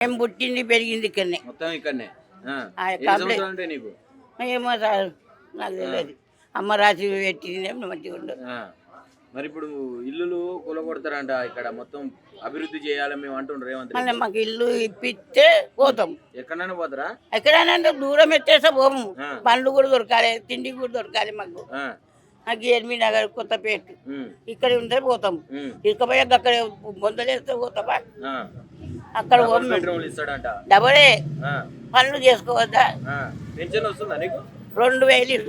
మేము పుట్టింది పెరిగింది ఇక్కడనే. మొత్తం ఇక్కడనే. ఆ ఎన్ని కంప్లైంట్ సంవత్సరాలు ఉంటాయి నీకు? ఏమో సార్ నాకు తెలియదు. అమ్మ రాసి పెట్టింది మంచిగా ఉండదు. మరి ఇప్పుడు ఇల్లులు కూలగొడతారంట ఇక్కడ, మొత్తం అభివృద్ధి చేయాలి మేము అంటుండ్రు రేవంత్ మళ్ళీ రెడ్డి. మాకు ఇల్లు ఇప్పిస్తే పోతాం. ఎక్కడైనా పోతారా? ఎక్కడైనా దూరం ఎత్తేస్తే పోము. పండ్లు కూడా దొరకాలి, తిండి కూడా దొరకాలి మాకు. నాకు ఎల్మి నగర్ కొత్తపేట ఇక్కడ ఉంటే పోతాం. ఇకపోయా అక్కడ బొందలేస్తే పోతామా? అక్కడ బెడ్రూమ్లు ఇస్తాడంట. డబలే పనులు చేసుకోవద్దా? పెన్షన్ వస్తుందా నీకు? 2000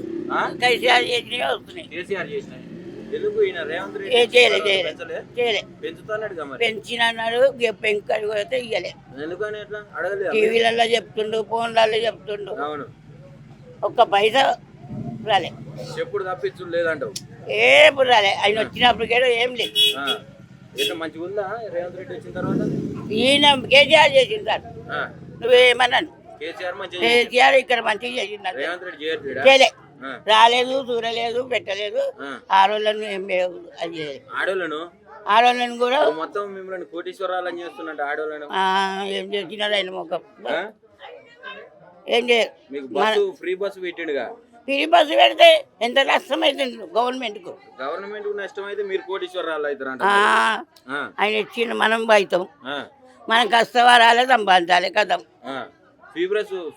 కేసీఆర్ చేసినవి వస్తున్నాయి. కేసీఆర్ చేసినాయి. ఎందుకు ఈయన రేవంత్ చేయలే పెంచుతాడు మరి? పెంచినన్నాడు, పెంకడు అయితే ఇయ్యలే. ఎందుకని ఎట్లా అడగలేదు? టీవీలలో చెప్తుండు, ఫోన్లలో చెప్తుండు. అవును, ఒక్క పైసా రాలే. ఎప్పుడు తప్పించు లేదంటావు? ఏప్పుడు రాలే. ఆయన వచ్చినప్పటికేదో ఏం లేదు. ఎట్లా మంచిగా ఉందా రేవంత్ రెడ్డి వచ్చిన తర్వాత? ఈయన కేసీఆర్ చేసింది సార్. నువ్వేమన్నాను? కేసీఆర్ ఇక్కడ మంచిగా చేసింది. రేవంత్ రెడ్డి చేయలే, రాలేదు, చూడలేదు, పెట్టలేదు. ఆడోళ్ళను ఏం లేదు. అది ఆడోళ్ళను కూడా మొత్తం మిమ్మల్ని కోటీశ్వరాలని చేస్తున్నట్టు ఆడోళ్ళను ఏం చేసినాడు ఆయన ముఖం. ఏం చేయరు. ఫ్రీ బస్సు పెట్టిండుగా. ఫ్రీ బస్సు పెడితే ఎంత నష్టం అవుతుంది గవర్నమెంట్కు. గవర్నమెంట్ నష్టం అయితే మీరు కోటీశ్వరాలు అవుతారు. ఆయన ఇచ్చిన మనం అవుతాం. మనం కష్టపడాలి, సంపాదించాలి కదా.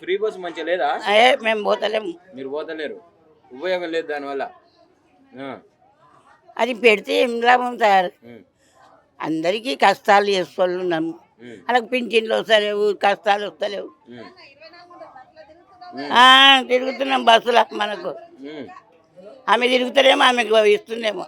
ఫ్రీ బస్సు మంచిగా లేదా? మేము పోతలేము. మీరు పోతలేరు, ఉపయోగం లేదు దానివల్ల. అది పెడితే ఏం లాభం సార్? అందరికీ కష్టాలు చేస్తున్నాము. అలాగే పింఛన్లు వస్తలేవు, కష్టాలు వస్తలేవు. తిరుగుతున్నాం బస్సులో. మనకు ఆమె తిరుగుతారేమో, ఆమెకు ఇస్తుందేమో.